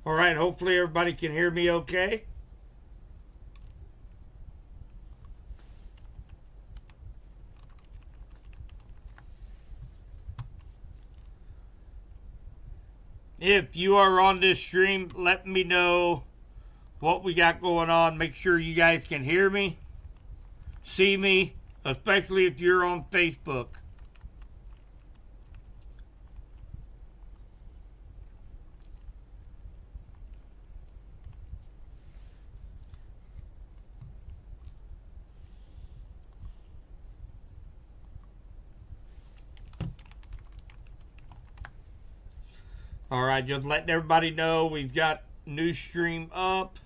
All right, hopefully everybody can hear me okay. If you are on this stream, let me know what we got going on. Make sure you guys can hear me, see me, especially if you're on Facebook. All right, just letting everybody know we've got new stream up.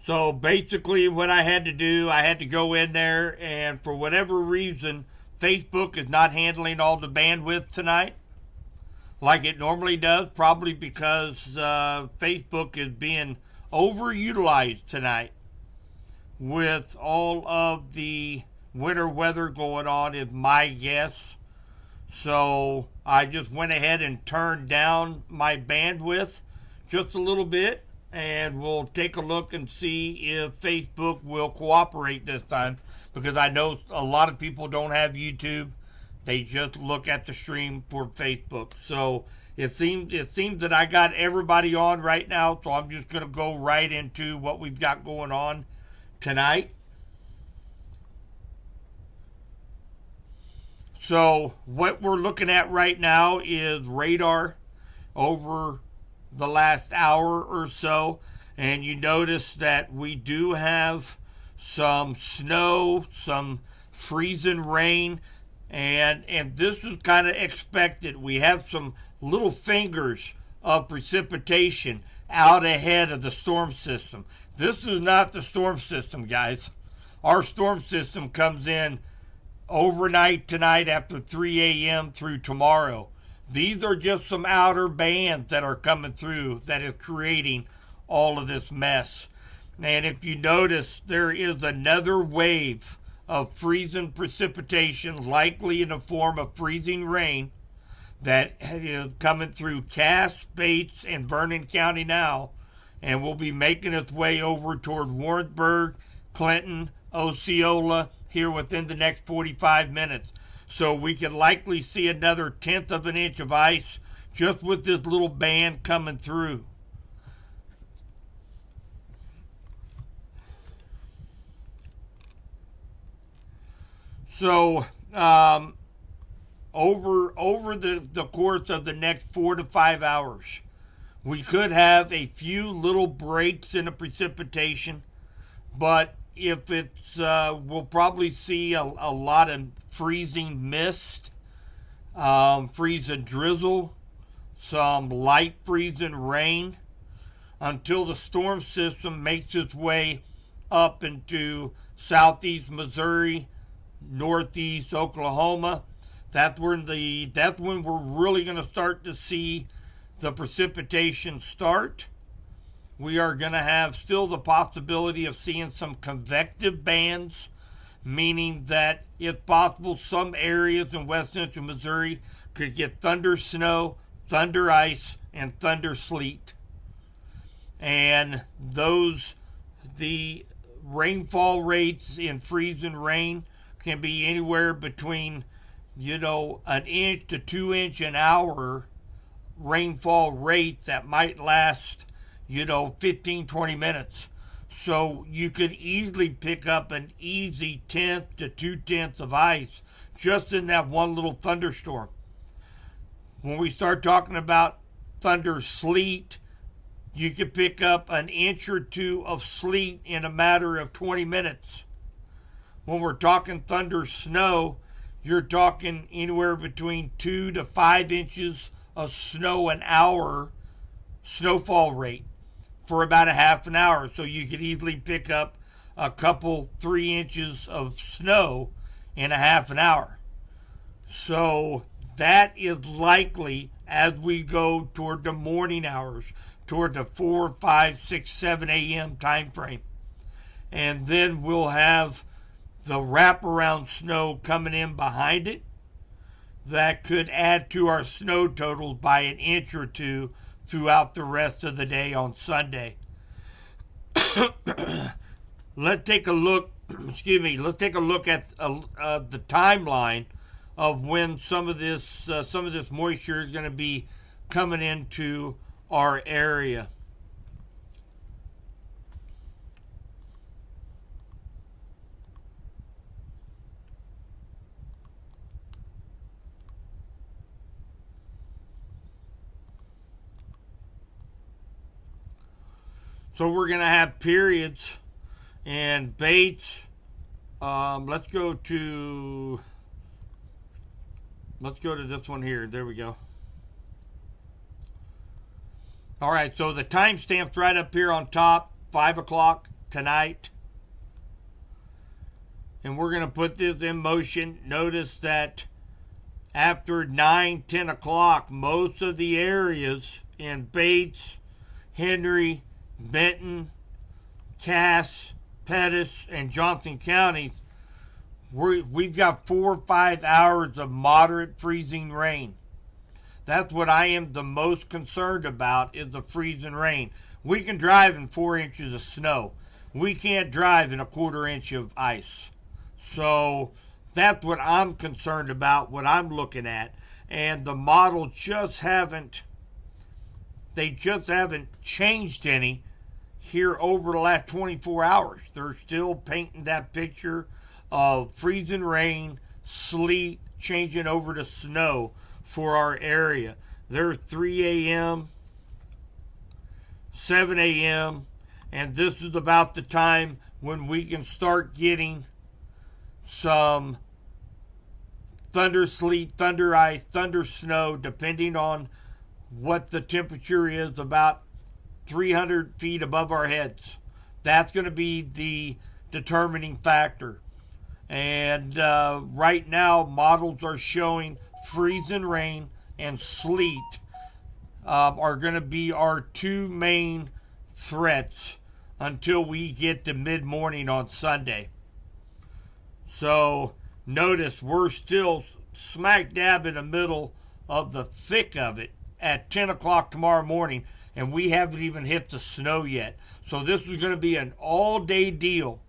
So basically, what I had to do, I had to go in there, and for whatever reason, Facebook is not handling all the bandwidth tonight like it normally does, probably because Facebook is being overutilized tonight with all of the winter weather going on, is my guess. So I just went ahead and turned down my bandwidth just a little bit, and we'll take a look and see if Facebook will cooperate this time, because I know a lot of people don't have YouTube. They just look at the stream for Facebook. So it seems that I got everybody on right now, so I'm just going to go right into what we've got going on tonight. So what we're looking at right now is radar over the last hour or so, and you notice that we do have some snow, some freezing rain, and this is kind of expected. We have some little fingers of precipitation out ahead of the storm system. This is not the storm system, guys. Our storm system comes in overnight tonight after 3 a.m. through tomorrow. These are just some outer bands that are coming through that is creating all of this mess. And if you notice, there is another wave of freezing precipitation, likely in the form of freezing rain, that is coming through Cass, Bates, and Vernon County now, and will be making its way over toward Warrensburg, Clinton, Osceola here within the next 45 minutes. So we could likely see another tenth of an inch of ice just with this little band coming through. So over the course of the next 4 to 5 hours, we could have a few little breaks in the precipitation, but if it's, we'll probably see a lot of freezing mist, freezing drizzle, some light freezing rain, until the storm system makes its way up into southeast Missouri, northeast Oklahoma. That's when we're really going to start to see the precipitation start. We are going to have still the possibility of seeing some convective bands, meaning that it's possible some areas in west central Missouri could get thunder snow, thunder ice, and thunder sleet. And the rainfall rates in freezing rain can be anywhere between, an inch to 2 inch an hour rainfall rate that might last 15-20 minutes. So you could easily pick up an easy 1/10 to 2/10 of ice just in that one little thunderstorm. When we start talking about thunder sleet, you could pick up an inch or two of sleet in a matter of 20 minutes. When we're talking thunder snow, you're talking anywhere between 2 to 5 inches of snow an hour snowfall rate for about a half an hour. So you could easily pick up a couple 3 inches of snow in a half an hour. So that is likely as we go toward the morning hours, toward the 4, 5, 6, 7 a.m. time frame. And then we'll have the wraparound snow coming in behind it that could add to our snow totals by an inch or two throughout the rest of the day on Sunday. Let's take a look. Let's take a look at the timeline of when some of this moisture is going to be coming into our area. So we're going to have periods and Bates. Let's go to this one here. There we go. All right, so the timestamp's right up here on top, 5 o'clock tonight. And we're going to put this in motion. Notice that after 9, 10 o'clock, most of the areas in Bates, Henry, Benton, Cass, Pettis, and Johnson counties, we've got 4 or 5 hours of moderate freezing rain. That's what I am the most concerned about, is the freezing rain. We can drive in 4 inches of snow. We can't drive in a 1/4 inch of ice. So that's what I'm concerned about, what I'm looking at. And the model just haven't changed any here over the last 24 hours. They're still painting that picture of freezing rain, sleet, changing over to snow for our area. They're 3 a.m., 7 a.m., and this is about the time when we can start getting some thunder sleet, thunder ice, thunder snow, depending on what the temperature is, about 300 feet above our heads. That's going to be the determining factor. And right now, models are showing freezing rain and sleet are going to be our 2 main threats until we get to mid-morning on Sunday. So notice we're still smack dab in the middle of the thick of it at 10 o'clock tomorrow morning, and we haven't even hit the snow yet. So this is going to be an all-day deal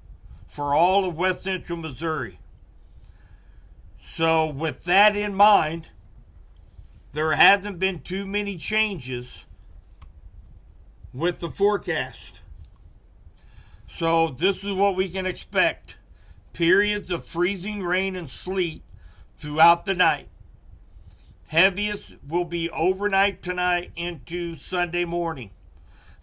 for all of West Central Missouri. So with that in mind, there hasn't been too many changes with the forecast. So this is what we can expect. Periods of freezing rain and sleet throughout the night. Heaviest will be overnight tonight into Sunday morning.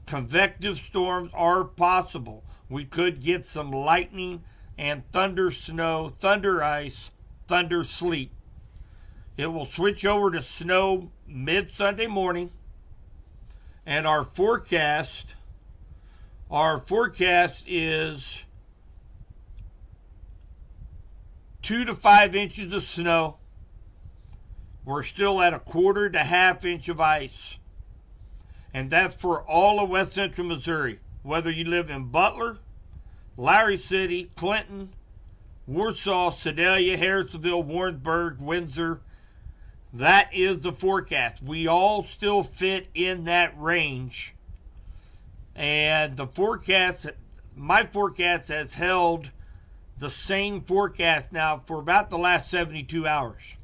Convective storms are possible. We could get some lightning and thunder snow, thunder ice, thunder sleet. It will switch over to snow mid-Sunday morning. And our forecast is 2 to 5 inches of snow. We're still at 1/4 to 1/2 inch of ice. And that's for all of West Central Missouri. Whether you live in Butler, Larry City, Clinton, Warsaw, Sedalia, Harrisonville, Warrensburg, Windsor, that is the forecast. We all still fit in that range. And the forecast, my forecast has held the same forecast now for about the last 72 hours.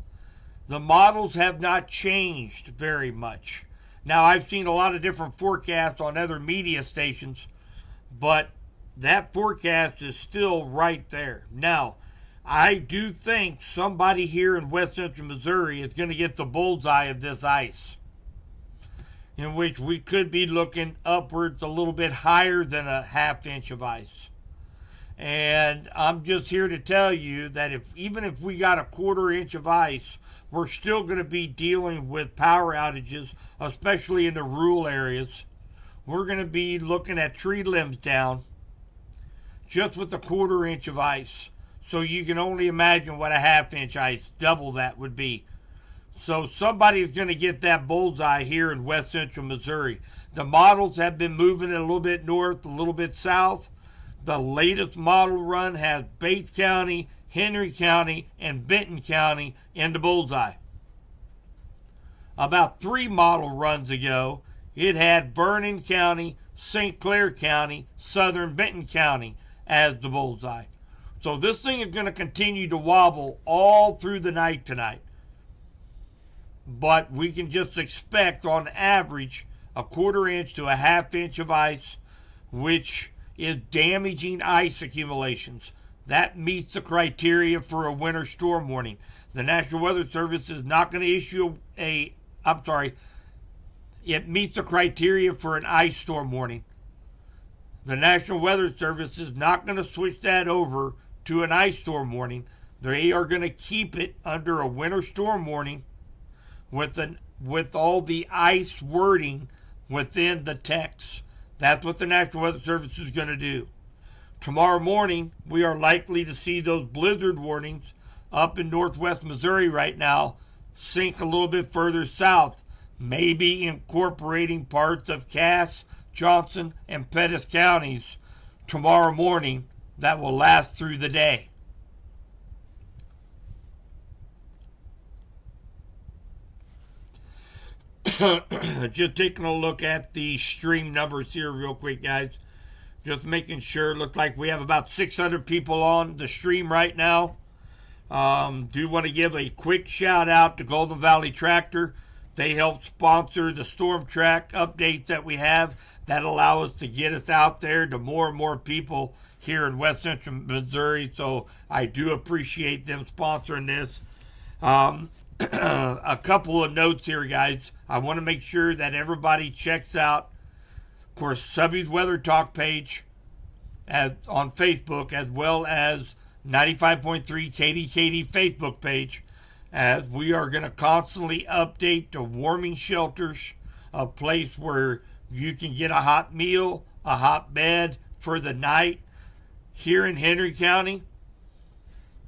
The models have not changed very much. Now, I've seen a lot of different forecasts on other media stations, but that forecast is still right there. Now, I do think somebody here in West Central Missouri is going to get the bullseye of this ice, in which we could be looking upwards a little bit higher than a 1/2 inch of ice. And I'm just here to tell you that even if we got a 1/4 inch of ice, we're still going to be dealing with power outages, especially in the rural areas. We're going to be looking at tree limbs down just with a 1/4 inch of ice. So you can only imagine what a 1/2 inch ice, double that, would be. So somebody's going to get that bullseye here in West Central Missouri. The models have been moving a little bit north, a little bit south. The latest model run has Bates County, Henry County, and Benton County in the bullseye. About 3 model runs ago, it had Vernon County, St. Clair County, Southern Benton County as the bullseye. So this thing is going to continue to wobble all through the night tonight. But we can just expect on average a 1/4 inch to a 1/2 inch of ice, which is damaging ice accumulations. That meets the criteria for a winter storm warning. The National Weather Service is not going to issue it meets the criteria for an ice storm warning. The National Weather Service is not going to switch that over to an ice storm warning. They are going to keep it under a winter storm warning with all the ice wording within the text. That's what the National Weather Service is going to do. Tomorrow morning, we are likely to see those blizzard warnings up in northwest Missouri right now sink a little bit further south, maybe incorporating parts of Cass, Johnson, and Pettis counties tomorrow morning. That will last through the day. Just taking a look at the stream numbers here real quick, guys. Just making sure. Looks like we have about 600 people on the stream right now. Do want to give a quick shout out to Golden Valley Tractor. They help sponsor the Storm Track updates that we have that allow us to get us out there to more and more people here in West Central Missouri. So I do appreciate them sponsoring this. A couple of notes here, guys. I want to make sure that everybody checks out, of course, Subby's Weather Talk page on Facebook, as well as 95.3 KDKD Facebook page, as we are going to constantly update the warming shelters, a place where you can get a hot meal, a hot bed for the night. Here in Henry County,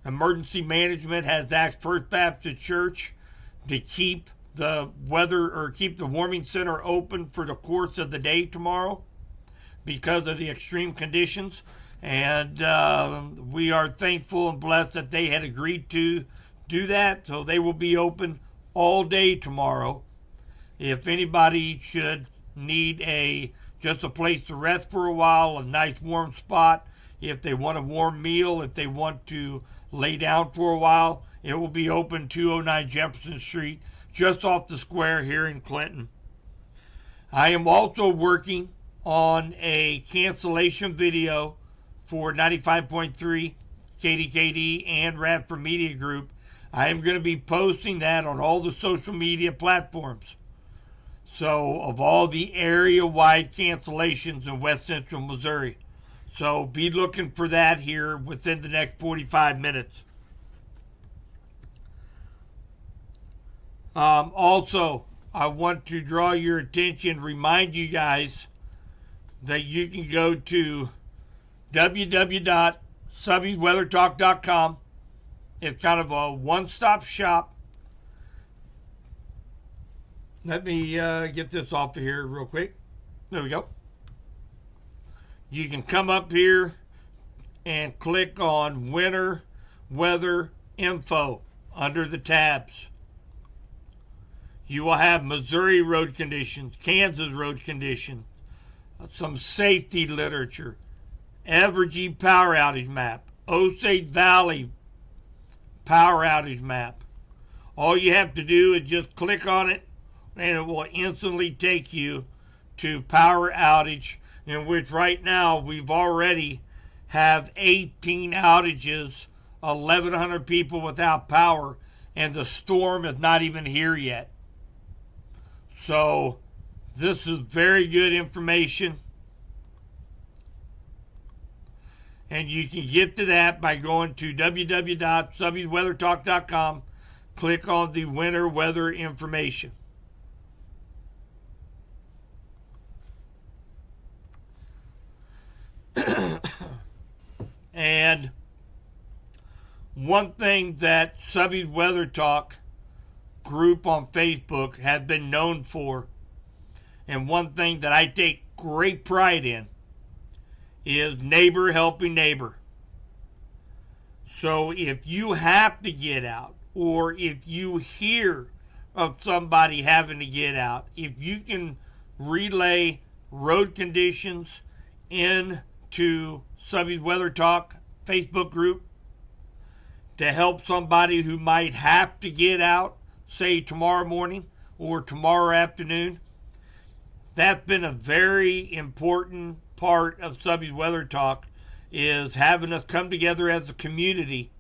Emergency Management has asked First Baptist Church to keep the warming center open for the course of the day tomorrow because of the extreme conditions. And we are thankful and blessed that they had agreed to do that. So they will be open all day tomorrow. If anybody should need just a place to rest for a while, a nice warm spot, if they want a warm meal, if they want to lay down for a while, it will be open 209 Jefferson Street, just off the square here in Clinton. I am also working on a cancellation video for 95.3 KDKD and Radford Media Group. I am going to be posting that on all the social media platforms. So, of all the area-wide cancellations in West Central Missouri. So, be looking for that here within the next 45 minutes. Also, I want to draw your attention, remind you guys that you can go to www.subbysweathertalk.com. It's kind of a one-stop shop. Let me get this off of here real quick. There we go. You can come up here and click on Winter Weather Info under the tabs. You will have Missouri road conditions, Kansas road conditions, some safety literature, Evergy power outage map, Osage Valley power outage map. All you have to do is just click on it and it will instantly take you to power outage, in which right now we've already have 18 outages, 1,100 people without power, and the storm is not even here yet. So this is very good information. And you can get to that by going to www.subbysweathertalk.com. Click on the winter weather information. And one thing that Subby's Weather Talk group on Facebook has been known for, and one thing that I take great pride in, is neighbor helping neighbor. So if you have to get out, or if you hear of somebody having to get out, if you can relay road conditions into Subby's Weather Talk Facebook group to help somebody who might have to get out, say tomorrow morning or tomorrow afternoon. That's been a very important part of Subby's Weather Talk, is having us come together as a community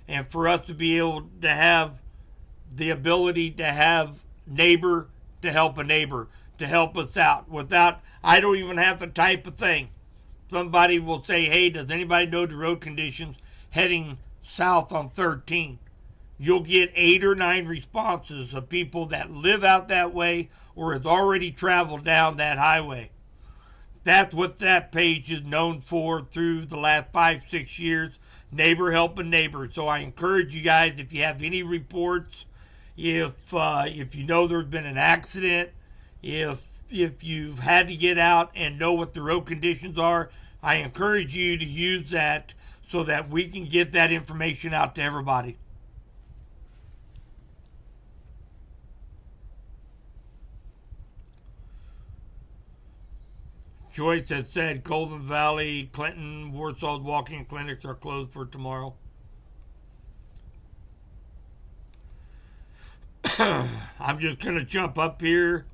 and for us to be able to have the ability to have neighbor to help a neighbor, to help us out. Without, I don't even have to type a thing. Somebody will say, hey, does anybody know the road conditions heading south on 13? You'll get 8 or 9 responses of people that live out that way or has already traveled down that highway. That's what that page is known for through the last 5-6 years, neighbor helping neighbor. So I encourage you guys, if you have any reports, if you know there's been an accident, if you've had to get out and know what the road conditions are, I encourage you to use that so that we can get that information out to everybody. Joyce had said Golden Valley, Clinton, Warsaw's walk-in clinics are closed for tomorrow. I'm just going to jump up here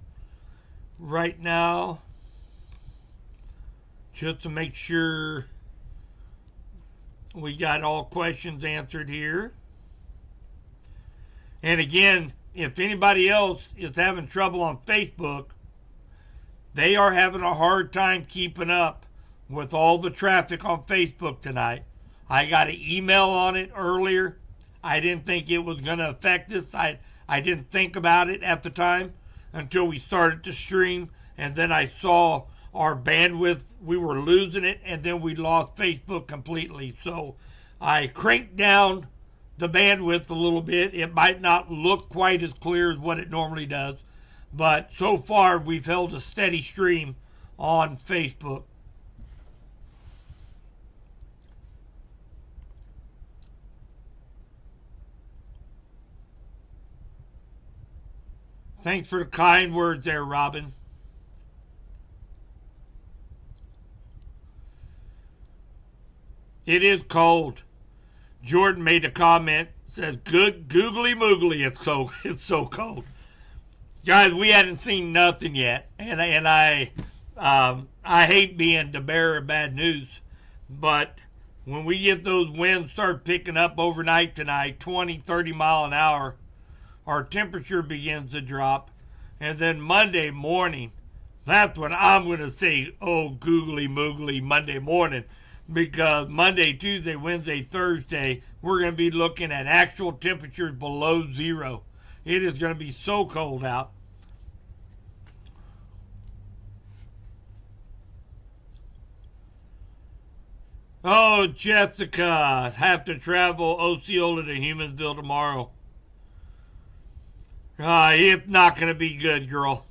right now just to make sure we got all questions answered here. And again, if anybody else is having trouble on Facebook, they are having a hard time keeping up with all the traffic on Facebook tonight. I got an email on it earlier. I didn't think it was going to affect us. I didn't think about it at the time until we started to stream, and then I saw our bandwidth, we were losing it, and then we lost Facebook completely. So I cranked down the bandwidth a little bit. It might not look quite as clear as what it normally does, but so far we've held a steady stream on Facebook. Thanks for the kind words there, Robin. It is cold. Jordan made a comment, says, "Good googly moogly, it's so cold." Guys, we hadn't seen nothing yet, and I hate being the bearer of bad news, but when we get those winds start picking up overnight tonight, 20, 30 mile an hour, our temperature begins to drop, and then Monday morning, that's when I'm going to say, oh, googly moogly Monday morning, because Monday, Tuesday, Wednesday, Thursday, we're going to be looking at actual temperatures below zero. It is going to be so cold out. Oh, Jessica, have to travel Osceola to Humansville tomorrow. It's not going to be good, girl.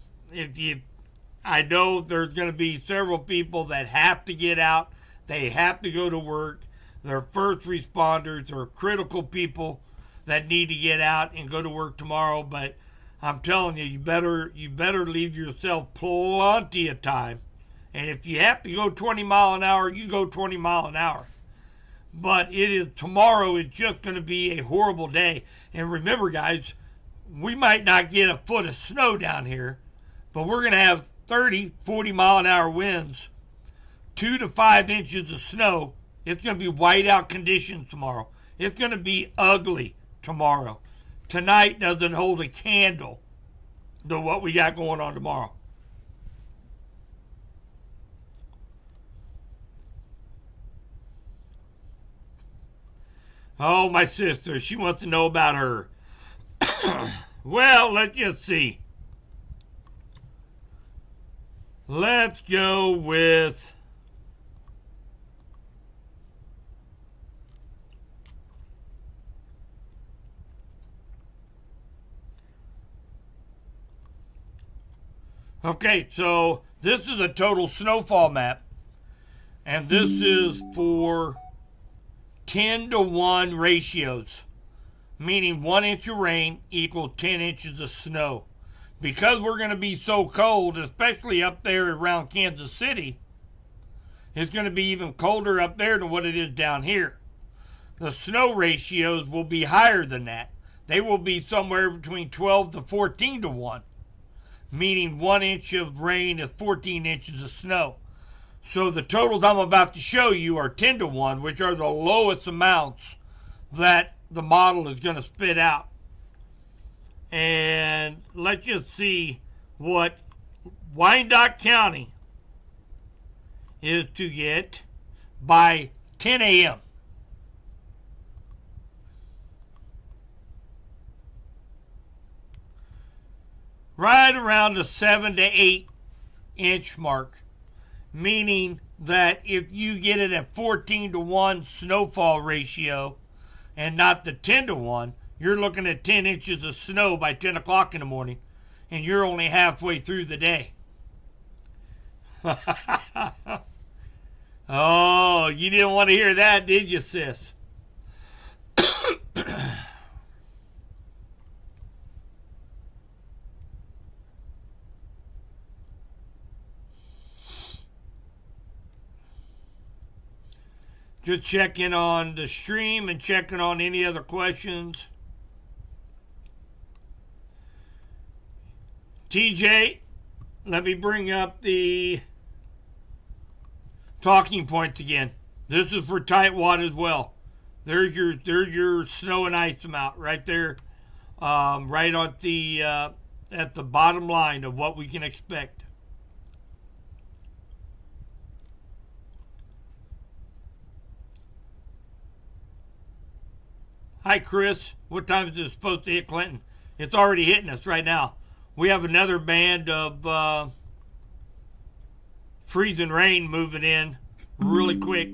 I know there's going to be several people that have to get out. They have to go to work. They're first responders or critical people that need to get out and go to work tomorrow. But I'm telling you, you better leave yourself plenty of time. And if you have to go 20 mile an hour, you go 20 mile an hour. But tomorrow is just going to be a horrible day. And remember, guys, we might not get a foot of snow down here, but we're going to have 30, 40 mile an hour winds, 2 to 5 inches of snow. It's going to be whiteout conditions tomorrow. It's going to be ugly tomorrow. Tonight doesn't hold a candle to what we got going on tomorrow. Oh, my sister, she wants to know about her. Well, let's just see. Let's go with... Okay, so this is a total snowfall map. And this is for 10-to-1 ratios, meaning 1 inch of rain equals 10 inches of snow. because we're going to be so cold, especially up there around Kansas City, it's going to be even colder up there than what it is down here. The snow ratios will be higher than that. They will be somewhere between 12 to 14 to 1, meaning 1 inch of rain is 14 inches of snow. So the totals I'm about to show you are 10 to 1, which are the lowest amounts that the model is going to spit out. And let's just see what Wyandotte County is to get by 10 a.m. Right around the 7 to 8 inch mark, meaning that if you get it at 14 to 1 snowfall ratio and not the 10 to 1, you're looking at 10 inches of snow by 10 o'clock in the morning, and you're only halfway through the day. Oh, you didn't want to hear that, did you, sis? Just checking on the stream and checking on any other questions. TJ, let me bring up the talking points again. This is for Tightwad as well. There's your snow and ice amount right there, right at the bottom line of what we can expect. Hi, Chris. What time is it supposed to hit Clinton? It's already hitting us right now. We have another band of freezing rain moving in really quick.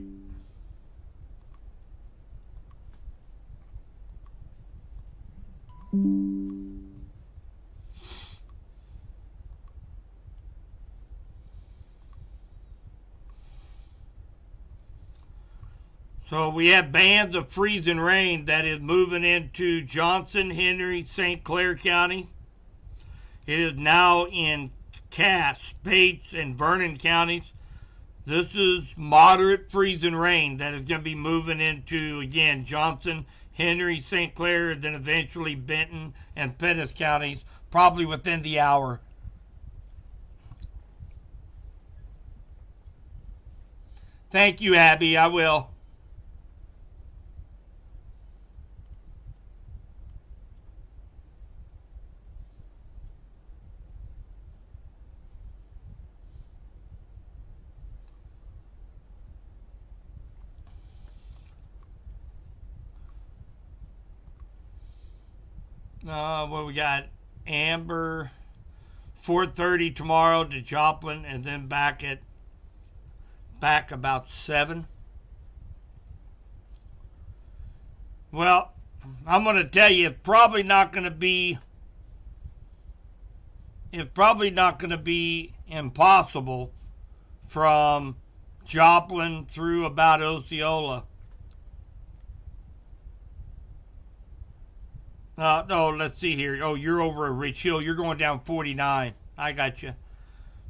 So we have bands of freezing rain that is moving into Johnson, Henry, St. Clair County. It is now in Cass, Bates, and Vernon counties. This is moderate freezing rain that is going to be moving into, again, Johnson, Henry, St. Clair, and then eventually Benton and Pettis counties, probably within the hour. Thank you, Abby. I will. What we got? Amber, 4:30 tomorrow to Joplin, and then back about 7. Well, I'm going to tell you, it's probably not going to be impossible from Joplin through about Osceola. No, let's see here. Oh, you're over at Rich Hill. You're going down 49. I got you.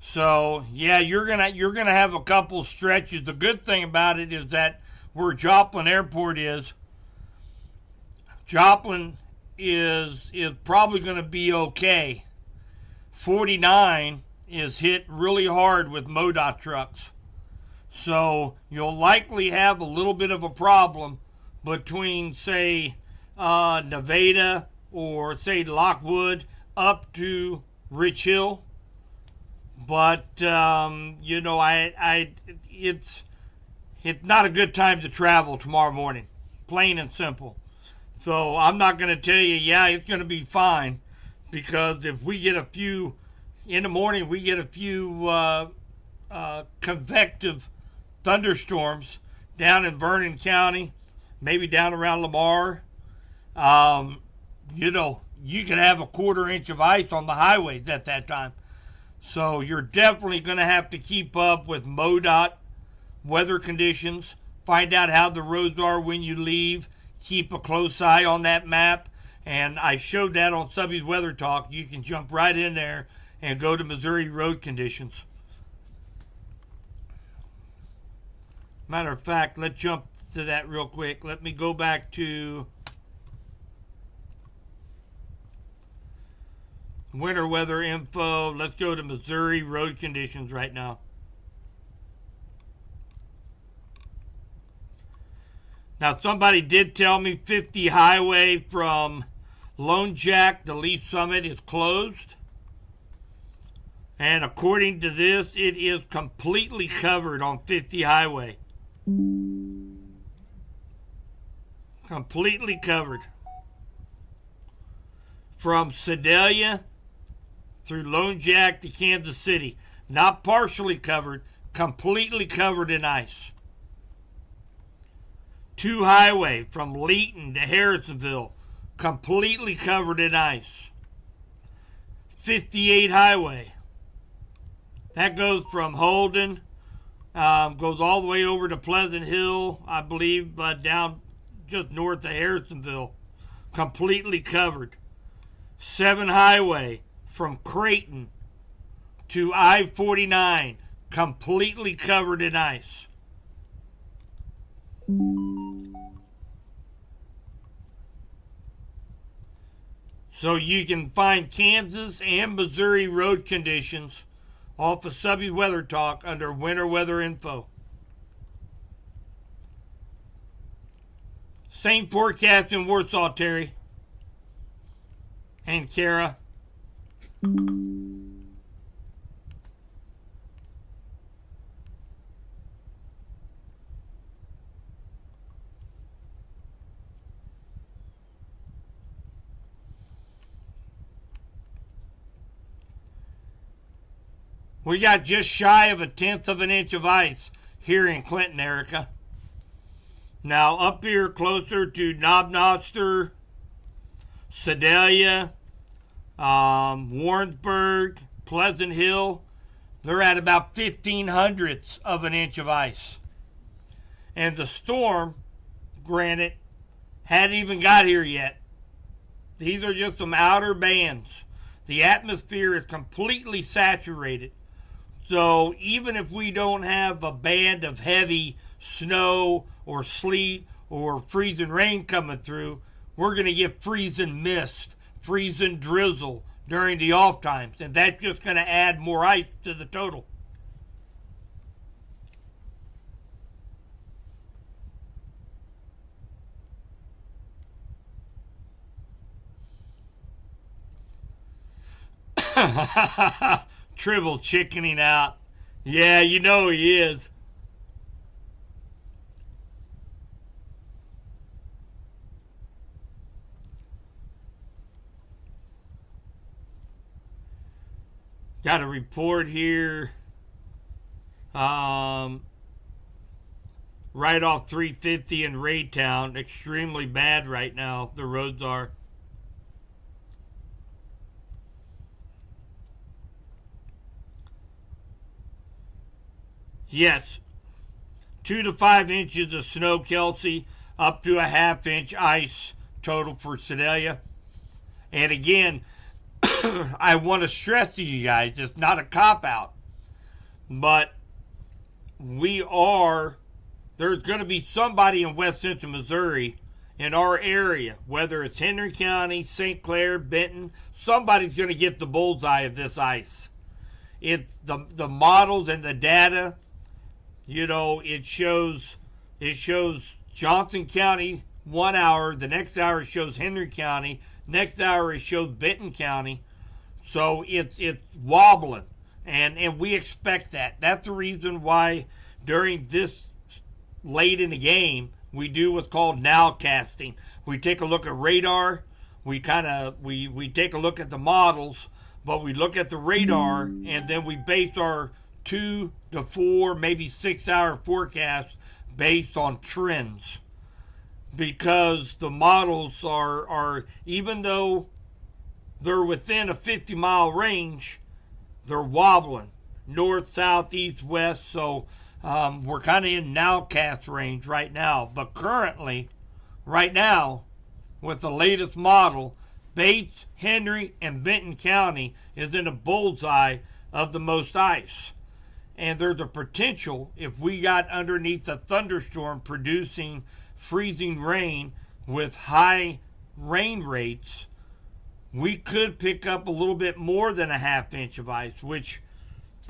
So yeah, you're gonna have a couple stretches. The good thing about it is that where Joplin Airport is, Joplin is probably going to be okay. 49 is hit really hard with MoDOT trucks, so you'll likely have a little bit of a problem between, say, Nevada or say Lockwood up to Rich Hill, but it's not a good time to travel tomorrow morning, plain and simple. So I'm not going to tell you, yeah, it's going to be fine, because if we get a few in the morning, we get a few convective thunderstorms down in Vernon County, maybe down around Lamar. You can have a 1/4 inch of ice on the highways at that time. So you're definitely going to have to keep up with MoDOT weather conditions, find out how the roads are when you leave, keep a close eye on that map, And I showed that on Subby's Weather Talk. You can jump right in there and go to Missouri road conditions. Matter of fact, let's jump to that real quick. Let me go back to winter weather info. Let's go to Missouri road conditions right now. Now, somebody did tell me 50 highway from Lone Jack to Lee Summit is closed. And according to this, it is completely covered on 50 highway. Completely covered. From Sedalia through Lone Jack to Kansas City. Not partially covered, completely covered in ice. 2 highway from Leeton to Harrisonville, completely covered in ice. 58 highway. That goes from Holden, goes all the way over to Pleasant Hill, I believe, down just north of Harrisonville, completely covered. 7 highway from Creighton to I-49, completely covered in ice. So you can find Kansas and Missouri road conditions off of Subby's Weather Talk under winter weather info. Same forecast in Warsaw, Terry and Kara. We got just shy of 1/10 of an inch of ice here in Clinton, Erica. Now up here closer to Knob-Noster, Sedalia, Warrensburg, Pleasant Hill, they're at about 1/1500ths of an inch of ice. And the storm, granted, hadn't even got here yet. These are just some outer bands. The atmosphere is completely saturated. So even if we don't have a band of heavy snow or sleet or freezing rain coming through, we're going to get freezing mist, freezing drizzle during the off times. And that's just going to add more ice to the total. Tribble chickening out. Yeah, you know he is. Got a report here. Right off 350 in Raytown. Extremely bad right now. The roads are. Yes, 2 to 5 inches of snow, Kelsey, up to a ½ inch ice total for Sedalia. And again, I want to stress to you guys, it's not a cop-out, but there's going to be somebody in West Central Missouri in our area, whether it's Henry County, St. Clair, Benton, somebody's going to get the bullseye of this ice. It's the models and the data. You know, it shows Johnson County 1 hour, the next hour it shows Henry County, next hour it shows Benton County. So it's wobbling, and we expect that. That's the reason why during this late in the game we do what's called nowcasting. We take a look at radar, we take a look at the models, but we look at the radar and then we base our 2 to 4, maybe 6 hour forecast based on trends, because the models are even though they're within a 50-mile range, they're wobbling north, south, east, west. So we're kind of in nowcast range right now. But currently, right now, with the latest model, Bates, Henry, and Benton County is in a bullseye of the most ice. And there's a potential, if we got underneath a thunderstorm producing freezing rain with high rain rates, we could pick up a little bit more than a half inch of ice, which,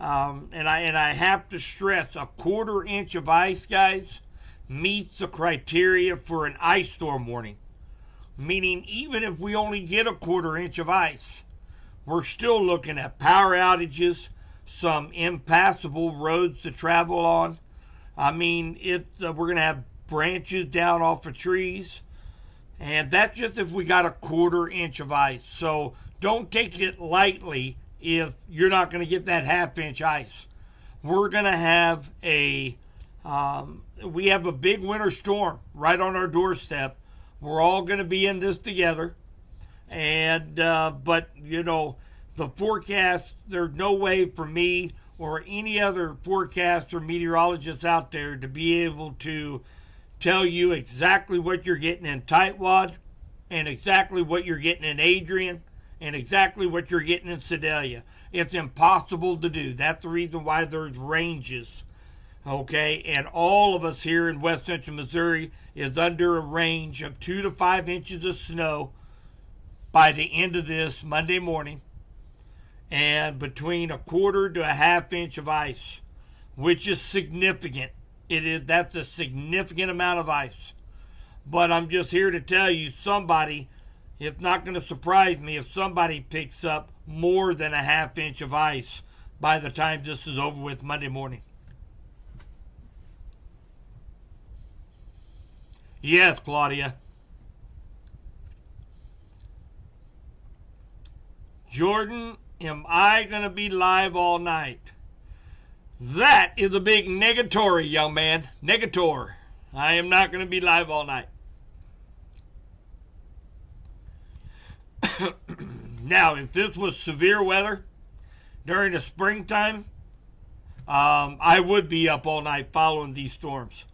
and I have to stress, a quarter inch of ice, guys, meets the criteria for an ice storm warning. Meaning, even if we only get a quarter inch of ice, we're still looking at power outages, some impassable roads to travel on. I mean, we're going to have branches down off of trees. And that's just if we got a quarter inch of ice. So don't take it lightly if you're not going to get that half inch ice. We're going to have we have a big winter storm right on our doorstep. We're all going to be in this together. And, but, you know, the forecast, there's no way for me or any other forecast or meteorologist out there to be able to tell you exactly what you're getting in Tightwad and exactly what you're getting in Adrian and exactly what you're getting in Sedalia. It's impossible to do. That's the reason why there's ranges. Okay, and all of us here in West Central Missouri is under a range of 2 to 5 inches of snow by the end of this Monday morning, and between a quarter to a half inch of ice, which is significant. That's a significant amount of ice. But I'm just here to tell you, somebody, it's not going to surprise me if somebody picks up more than a half inch of ice by the time this is over with Monday morning. Yes, Claudia. Jordan, am I going to be live all night? That is a big negatory, young man. Negator. I am not going to be live all night. Now, if this was severe weather during the springtime, I would be up all night following these storms.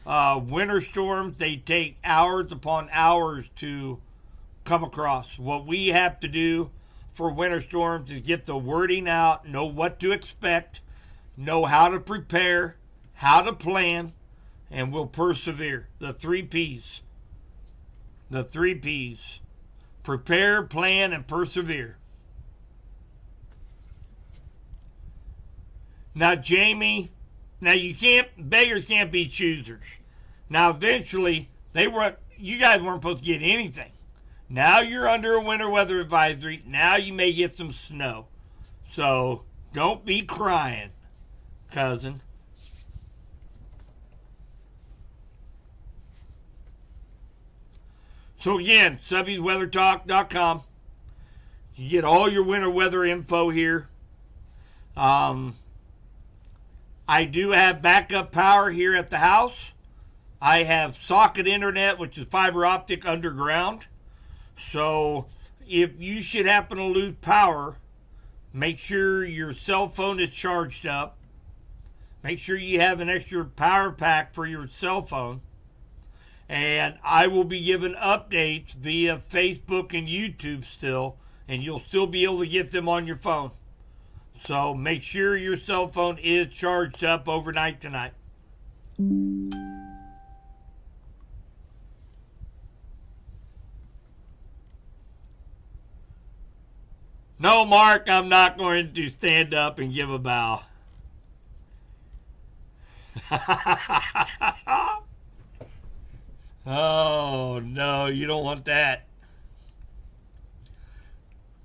Winter storms, they take hours upon hours to come across. What we have to do for winter storms is get the wording out, know what to expect, know how to prepare, how to plan, and we'll persevere. The 3 P's. The 3 P's. Prepare, plan, and persevere. Now, Jamie, beggars can't be choosers. Now, eventually, you guys weren't supposed to get anything. Now you're under a winter weather advisory. Now you may get some snow. So, don't be crying, cousin. So again, subbiesweathertalk.com. You get all your winter weather info here. I do have backup power here at the house. I have socket internet, which is fiber optic underground. So if you should happen to lose power, make sure your cell phone is charged up. Make sure you have an extra power pack for your cell phone. And I will be giving updates via Facebook and YouTube still, and you'll still be able to get them on your phone. So make sure your cell phone is charged up overnight tonight. No, Mark, I'm not going to stand up and give a bow. Oh, no, you don't want that.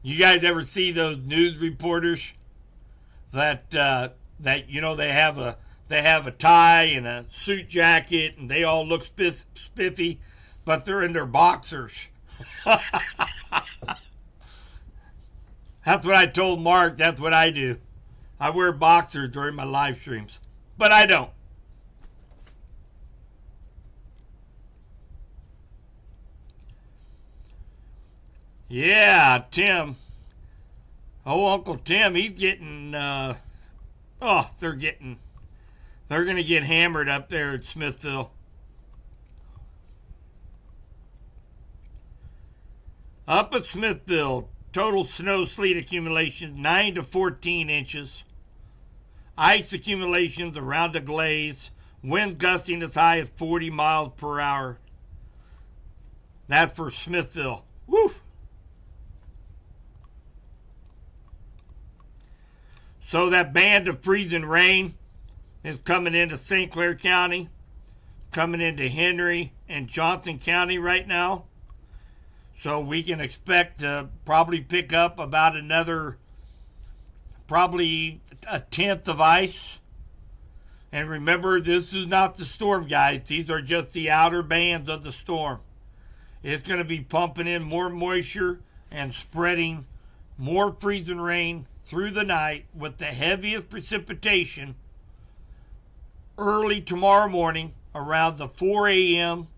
You guys ever see those news reporters that you know, they have a tie and a suit jacket and they all look spiffy, but they're in their boxers. That's what I told Mark. That's what I do. I wear boxers during my live streams, but I don't. Yeah, Tim. Oh, Uncle Tim, he's getting, they're going to get hammered up there at Smithville. Up at Smithville, total snow sleet accumulation 9 to 14 inches. Ice accumulations around the glaze. Winds gusting as high as 40 miles per hour. That's for Smithville. Woo! So that band of freezing rain is coming into St. Clair County, coming into Henry and Johnson County right now. So we can expect to probably pick up about another, probably a tenth of ice. And remember, this is not the storm, guys. These are just the outer bands of the storm. It's going to be pumping in more moisture and spreading more freezing rain through the night with the heaviest precipitation early tomorrow morning around the 4 a.m.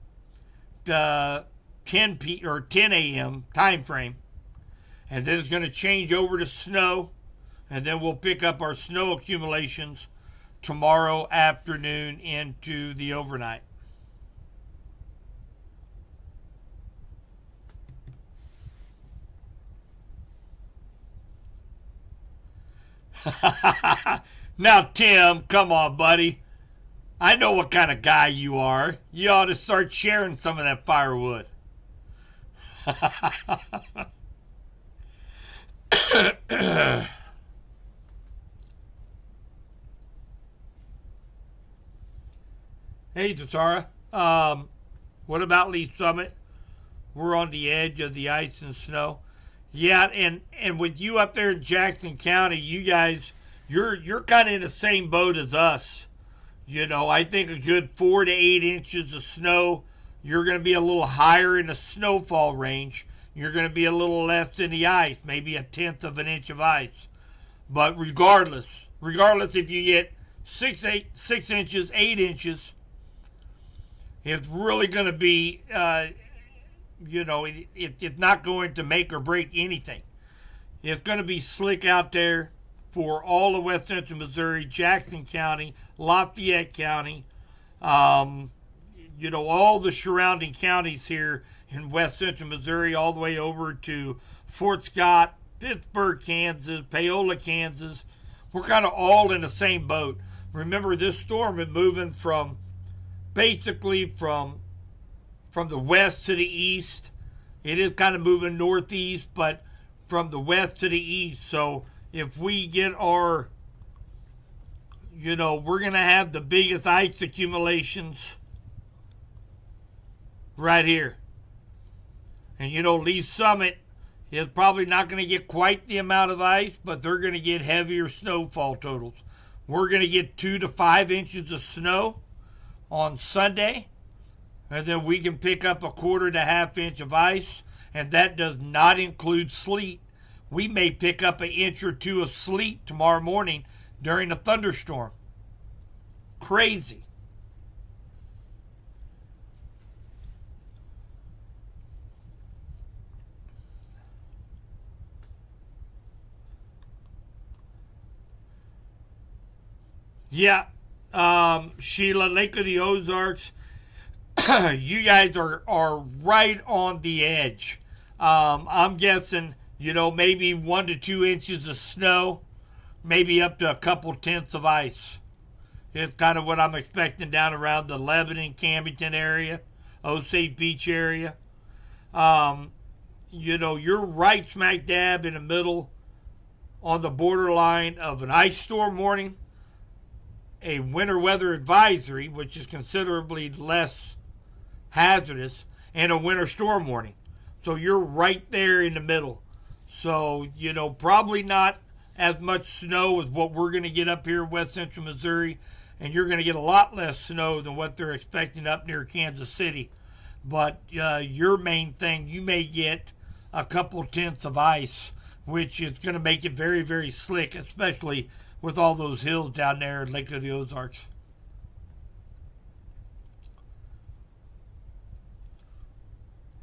to 10 a.m. time frame. And then it's going to change over to snow, and then we'll pick up our snow accumulations tomorrow afternoon into the overnight. Now, Tim, come on, buddy. I know what kind of guy you are. You ought to start sharing some of that firewood. Hey, Tatara. What about Lee Summit? We're on the edge of the ice and snow. Yeah, and with you up there in Jackson County, you guys, you're kind of in the same boat as us. You know, I think a good 4 to 8 inches of snow. You're going to be a little higher in the snowfall range. You're going to be a little less in the ice, maybe a tenth of an inch of ice. But regardless if you get 6 inches, 8 inches, it's really going to be, it's not going to make or break anything. It's going to be slick out there for all of West Central Missouri, Jackson County, Lafayette County, all the surrounding counties here in West Central Missouri, all the way over to Fort Scott, Pittsburgh, Kansas, Paola, Kansas. We're kind of all in the same boat. Remember, this storm is moving from the west to the east. It is kind of moving northeast, but from the west to the east. So if we get our, we're going to have the biggest ice accumulations right here. And Lee Summit is probably not going to get quite the amount of ice, but they're going to get heavier snowfall totals. We're going to get 2 to 5 inches of snow on Sunday, and then we can pick up a 1/4 to 1/2 inch of ice, and that does not include sleet. We may pick up 1 inch or 2 of sleet tomorrow morning during a thunderstorm. Crazy. Yeah, Sheila, Lake of the Ozarks, you guys are right on the edge. I'm guessing, maybe 1 to 2 inches of snow, maybe up to a couple tenths of ice. It's kind of what I'm expecting down around the Lebanon, Camden area, Osage Beach area. You're right smack dab in the middle on the borderline of an ice storm warning, a winter weather advisory, which is considerably less hazardous, and a winter storm warning. So you're right there in the middle. So, probably not as much snow as what we're going to get up here in West Central Missouri, and you're going to get a lot less snow than what they're expecting up near Kansas City. But your main thing, you may get a couple tenths of ice, which is going to make it very, very slick, especially with all those hills down there in Lake of the Ozarks.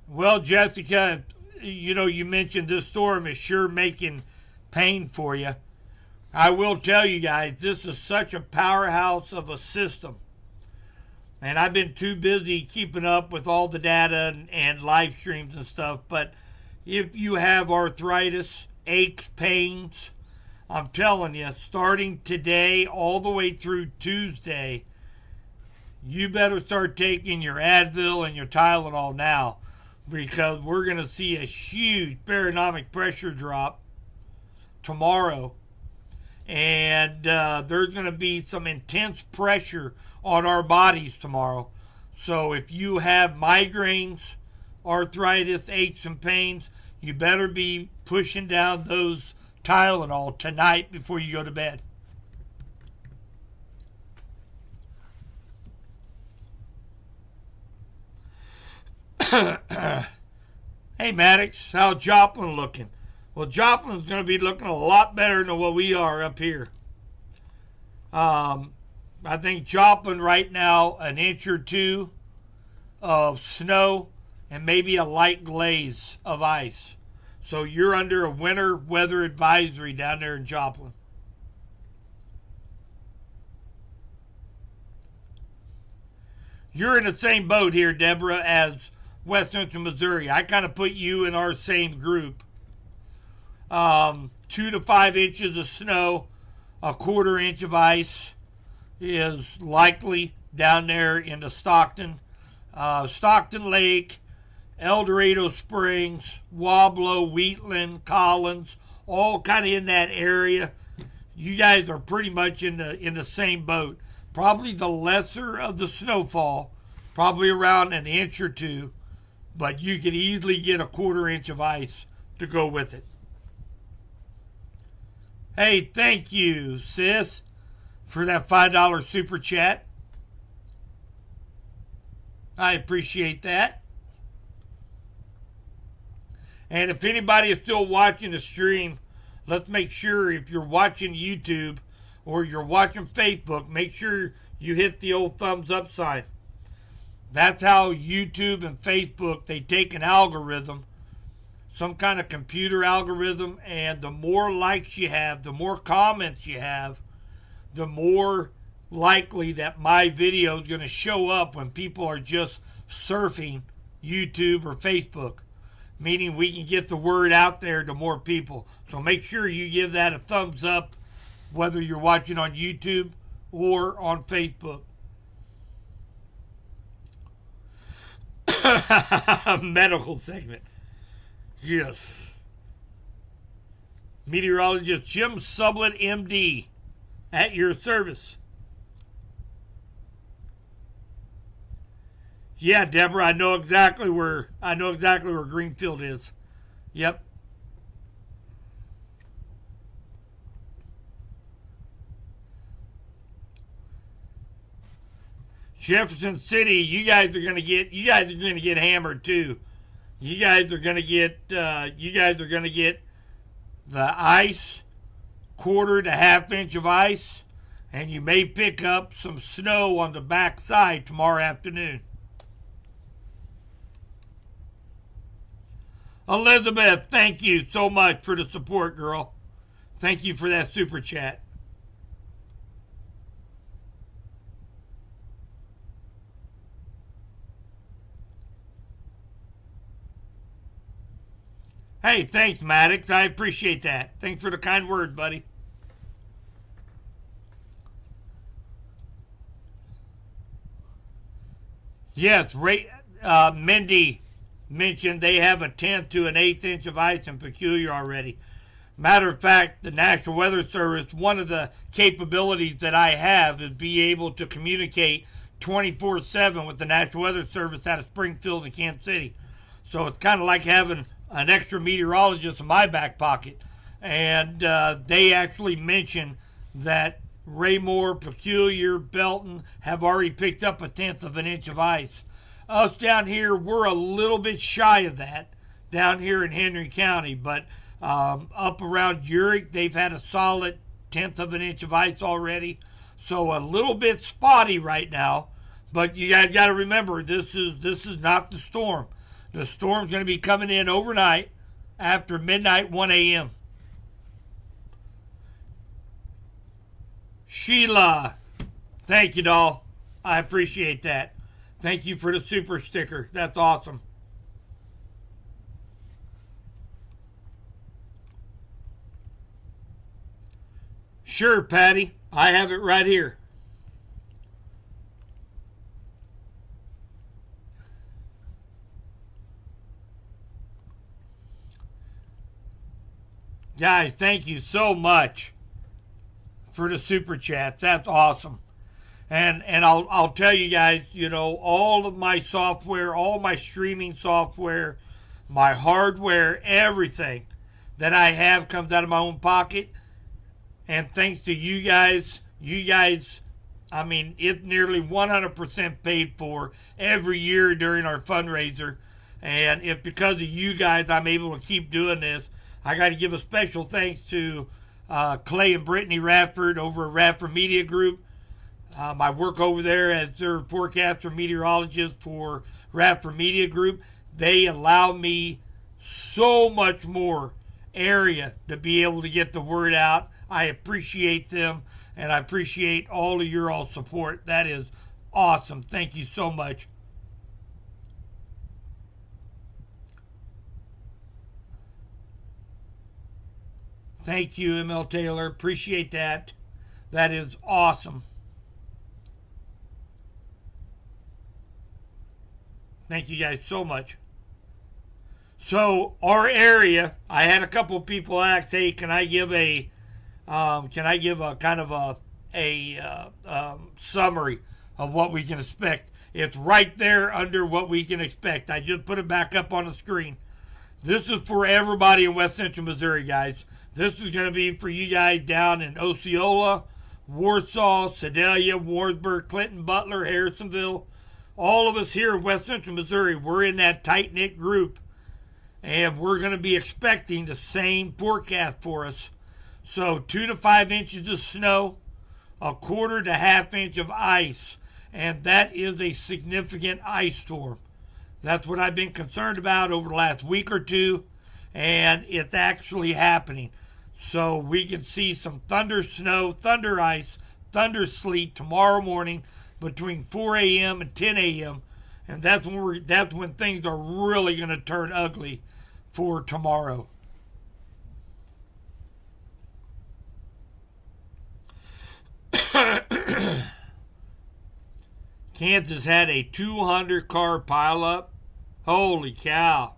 Well, Jessica, you mentioned this storm is sure making pain for you. I will tell you guys, this is such a powerhouse of a system. And I've been too busy keeping up with all the data and live streams and stuff. But, If you have arthritis, aches, pains, I'm telling you, starting today all the way through Tuesday, you better start taking your Advil and your Tylenol now, because we're going to see a huge barometric pressure drop tomorrow. And there's going to be some intense pressure on our bodies tomorrow. So if you have migraines, arthritis, aches, and pains, you better be pushing down those Tylenol tonight before you go to bed. Hey Maddox, how's Joplin looking? Well, Joplin's going to be looking a lot better than what we are up here. I think Joplin right now, an inch or two of snow and maybe a light glaze of ice. So you're under a winter weather advisory down there in Joplin. You're in the same boat here, Deborah, as West Central Missouri. I kind of put you in our same group. 2 to 5 inches of snow, a quarter inch of ice is likely down there in the Stockton Lake, El Dorado Springs, Wablo, Wheatland, Collins, all kind of in that area. You guys are pretty much in the same boat. Probably the lesser of the snowfall, probably around an inch or two, but you could easily get a quarter inch of ice to go with it. Hey, thank you, sis, for that $5 super chat. I appreciate that. And if anybody is still watching the stream, let's make sure, if you're watching YouTube or you're watching Facebook, make sure you hit the old thumbs up sign. That's how YouTube and Facebook, they take an algorithm, some kind of computer algorithm, and the more likes you have, the more comments you have, the more likely that my video is going to show up when people are just surfing YouTube or Facebook, meaning we can get the word out there to more people. So make sure you give that a thumbs up, whether you're watching on YouTube or on Facebook. Medical segment. Yes. Meteorologist Jim Sublett, MD, at your service. Yeah, Deborah, I know exactly where Greenfield is. Yep. Jefferson City, you guys are gonna get hammered too. You guys are gonna get the ice, quarter to half inch of ice, and you may pick up some snow on the back side tomorrow afternoon. Elizabeth, thank you so much for the support, girl. Thank you for that super chat. Hey, thanks, Maddox. I appreciate that. Thanks for the kind word, buddy. Yes, Mindy mentioned they have a 10th to an 1/8 inch of ice in Peculiar already. Matter of fact, the National Weather Service, one of the capabilities that I have is be able to communicate 24/7 with the National Weather Service out of Springfield and Kansas City. So it's kind of like having an extra meteorologist in my back pocket. And they actually mentioned that Raymore, Peculiar, Belton have already picked up a 1/10 of an inch of ice. Us down here, we're a little bit shy of that down here in Henry County, but up around Urick, they've had a solid 1/10 of an inch of ice already. So a little bit spotty right now, but you guys got to remember, this is not the storm. The storm's going to be coming in overnight after midnight, 1 a.m. Sheila, thank you, doll. I appreciate that. Thank you for the super sticker. That's awesome. Sure, Patty. I have it right here. Guys, thank you so much for the super chats. That's awesome. And I'll tell you guys, all of my software, all my streaming software, my hardware, everything that I have comes out of my own pocket. And thanks to you guys, I mean, it's nearly 100% paid for every year during our fundraiser. And it's because of you guys I'm able to keep doing this. I got to give a special thanks to Clay and Brittany Radford over at Radford Media Group. I work over there as their forecaster meteorologist for Radford Media Group. They allow me so much more area to be able to get the word out. I appreciate them, and I appreciate all of your all support. That is awesome. Thank you so much. Thank you, ML Taylor. Appreciate that. That is awesome. Thank you guys so much. So our area, I had a couple of people ask, "Hey, can I give a kind of a summary of what we can expect?" It's right there under what we can expect. I just put it back up on the screen. This is for everybody in West Central Missouri, guys. This is going to be for you guys down in Osceola, Warsaw, Sedalia, Wardsburg, Clinton, Butler, Harrisonville. All of us here in West Central Missouri, we're in that tight-knit group. And we're going to be expecting the same forecast for us. So 2 to 5 inches of snow, a quarter to half inch of ice. And that is a significant ice storm. That's what I've been concerned about over the last week or two. And it's actually happening. So we can see some thunder snow, thunder ice, thunder sleet tomorrow morning between 4 a.m. and 10 a.m. And that's when things are really going to turn ugly for tomorrow. Kansas had a 200 car pileup. Holy cow.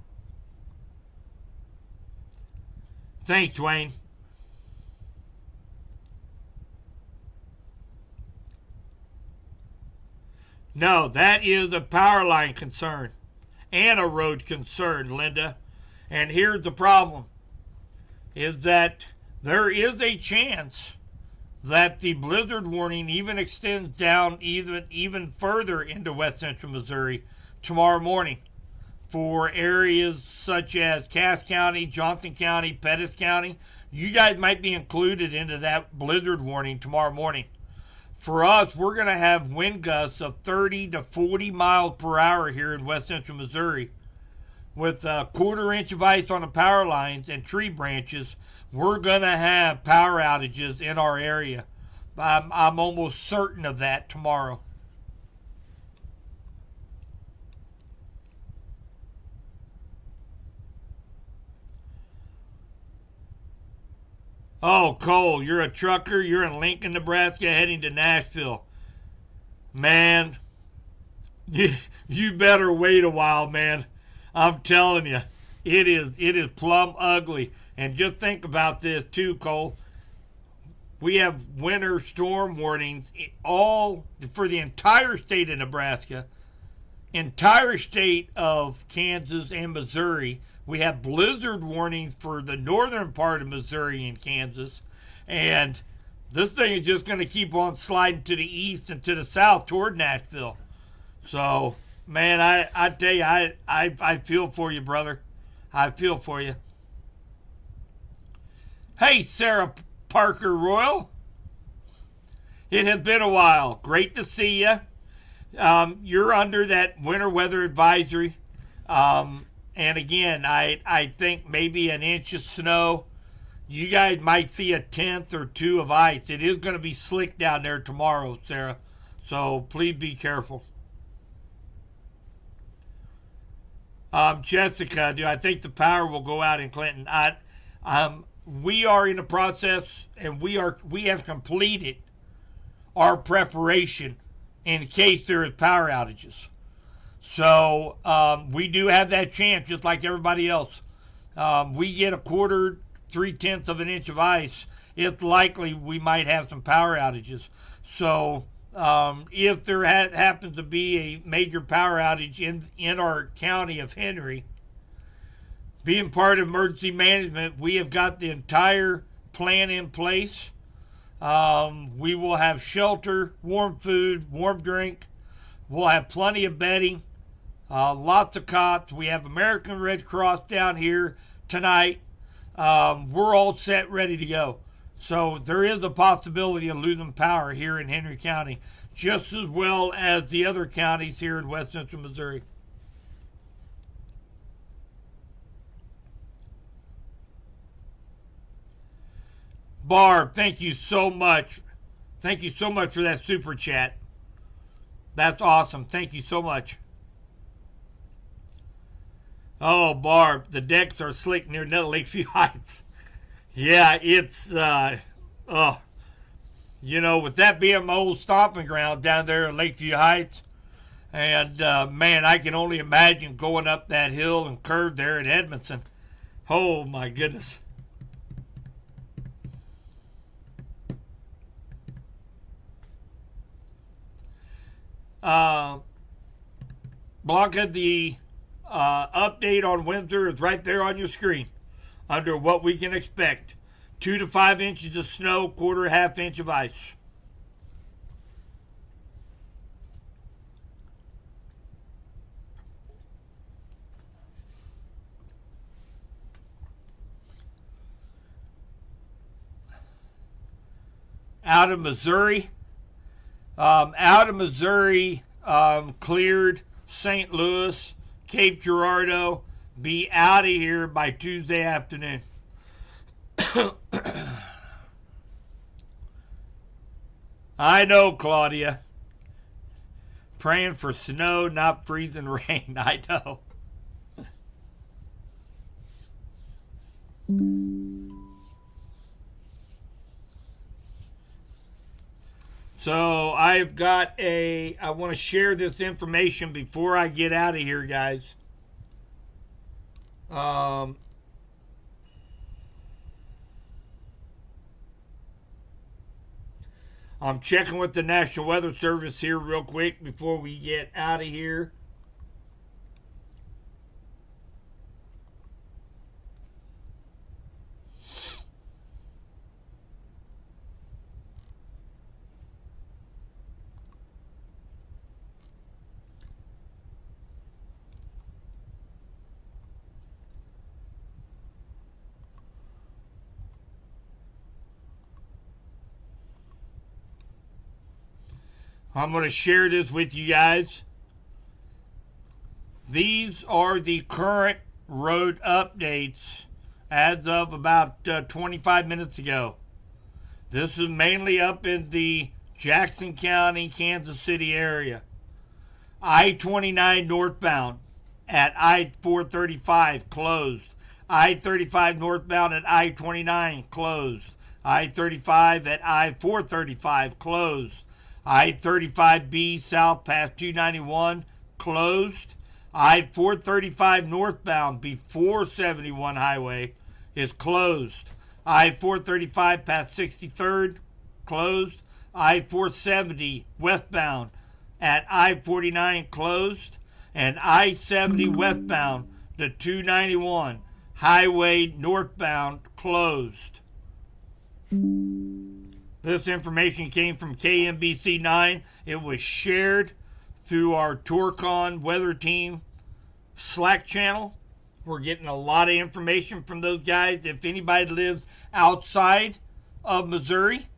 Thanks, Dwayne. No, that is a power line concern and a road concern, Linda. And here's the problem, is that there is a chance that the blizzard warning even extends down even further into West Central Missouri tomorrow morning for areas such as Cass County, Johnson County, Pettis County. You guys might be included into that blizzard warning tomorrow morning. For us, we're going to have wind gusts of 30 to 40 miles per hour here in West Central Missouri. With a quarter inch of ice on the power lines and tree branches, we're going to have power outages in our area. I'm almost certain of that tomorrow. Oh, Cole, you're a trucker. You're in Lincoln, Nebraska, heading to Nashville. Man, you better wait a while, man. I'm telling you, it is plumb ugly. And just think about this too, Cole. We have winter storm warnings all for the entire state of Nebraska, entire state of Kansas and Missouri. We have blizzard warnings for the northern part of Missouri and Kansas. And this thing is just going to keep on sliding to the east and to the south toward Nashville. So, man, I tell you, I feel for you, brother. I feel for you. Hey, Sarah Parker Royal. It has been a while. Great to see you. You're under that winter weather advisory. And again, I think maybe an inch of snow. You guys might see a tenth or two of ice. It is going to be slick down there tomorrow, Sarah. So please be careful. Jessica, do I think the power will go out in Clinton? we are in the process, and we have completed our preparation in case there is power outages. So we do have that chance, just like everybody else. We get a quarter, 3/10 of an inch of ice, it's likely we might have some power outages. So if there happens to be a major power outage in our county of Henry, being part of emergency management, we have got the entire plan in place. We will have shelter, warm food, warm drink. We'll have plenty of bedding, lots of cots. We have American Red Cross down here tonight. We're all set, ready to go. So there is a possibility of losing power here in Henry County, just as well as the other counties here in West Central Missouri. Barb, thank you so much. Thank you so much for that super chat. That's awesome. Thank you so much. Oh, Barb, the decks are slick near Lakeview Heights. Yeah, it's, with that being my old stomping ground down there in Lakeview Heights, and man, I can only imagine going up that hill and curve there at Edmondson. Oh, my goodness. Blanca, the update on Windsor is right there on your screen under what we can expect. 2 to 5 inches of snow, quarter, half inch of ice. Out of Missouri, cleared St. Louis, Cape Girardeau, be out of here by Tuesday afternoon. I know, Claudia. Praying for snow, not freezing rain. I know. So I want to share this information before I get out of here, guys. I'm checking with the National Weather Service here real quick before we get out of here. I'm going to share this with you guys. These are the current road updates as of about 25 minutes ago. This is mainly up in the Jackson County, Kansas City area. I-29 northbound at I-435 closed. I-35 northbound at I-29 closed. I-35 at I-435 closed. I-35B south past 291 closed. I-435 northbound before 71 highway is closed. I-435 past 63rd closed. I-470 westbound at I-49 closed. And I-70 westbound to 291 highway northbound closed. This information came from KMBC 9. It was shared through our Torcon weather team Slack channel. We're getting a lot of information from those guys. If anybody lives outside of Missouri,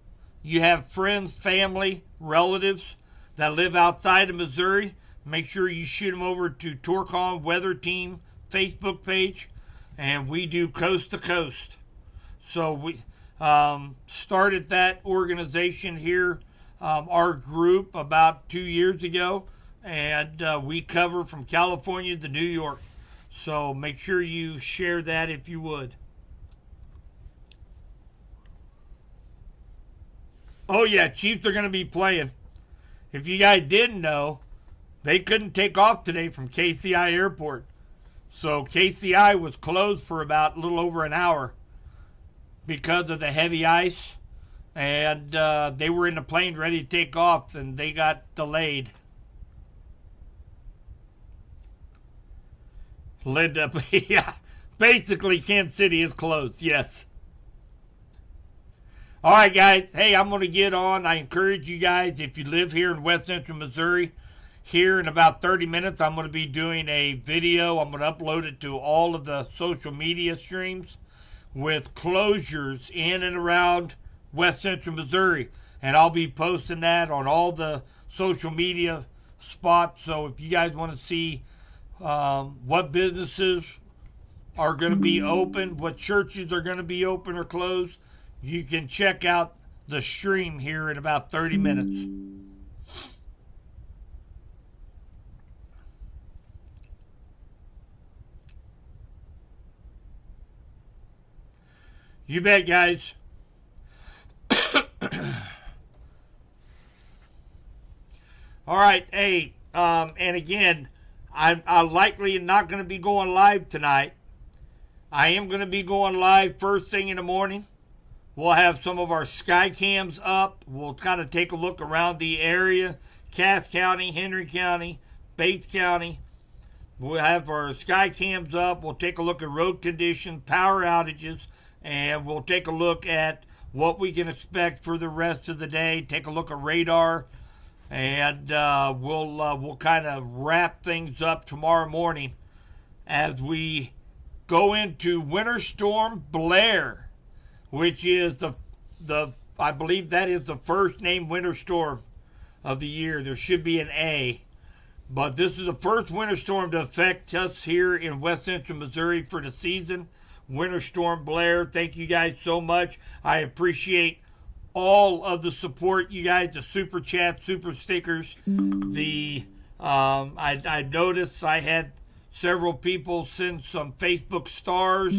you have friends, family, relatives that live outside of Missouri, make sure you shoot them over to Torcon weather team Facebook page, and we do coast to coast. So we started that organization here, our group, about 2 years ago, and we cover from California to New York. So make sure you share that if you would. Oh, yeah, Chiefs are going to be playing. If you guys didn't know, they couldn't take off today from KCI Airport. So KCI was closed for about a little over an hour because of the heavy ice. And they were in the plane ready to take off, and they got delayed. Linda, yeah, basically Kansas City is closed, yes. All right, guys. Hey, I'm going to get on. I encourage you guys, if you live here in West Central Missouri, here in about 30 minutes, I'm going to be doing a video. I'm going to upload it to all of the social media streams with closures in and around West Central Missouri. And I'll be posting that on all the social media spots. So if you guys want to see what businesses are going to be open, what churches are going to be open or closed, you can check out the stream here in about 30 minutes. You bet, guys. All right, hey, and again, I'm likely not going to be going live tonight. I am going to be going live first thing in the morning. We'll have some of our sky cams up. We'll kind of take a look around the area, Cass County, Henry County, Bates County. We'll have our sky cams up. We'll take a look at road conditions, power outages, and we'll take a look at what we can expect for the rest of the day. Take a look at radar, and we'll kind of wrap things up tomorrow morning as we go into Winter Storm Blair, which is the I believe that is the first named winter storm of the year. There should be an A. But this is the first winter storm to affect us here in West Central Missouri for the season. Winter Storm Blair, thank you guys so much. I appreciate all of the support, you guys, the super chat, super stickers. I noticed I had several people send some Facebook stars.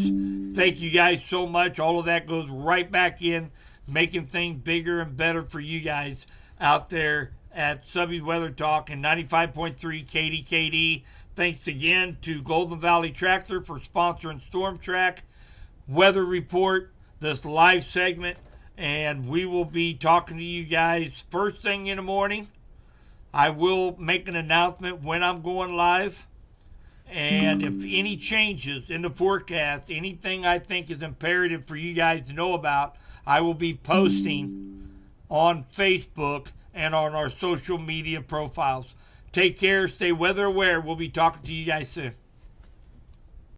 Thank you guys so much. All of that goes right back in, making things bigger and better for you guys out there at Subby's Weather Talk and 95.3 KDKD. Thanks again to Golden Valley Tractor for sponsoring Storm Track Weather Report, this live segment. And we will be talking to you guys first thing in the morning. I will make an announcement when I'm going live. And if any changes in the forecast, anything I think is imperative for you guys to know about, I will be posting on Facebook and on our social media profiles. Take care. Stay weather aware. We'll be talking to you guys soon.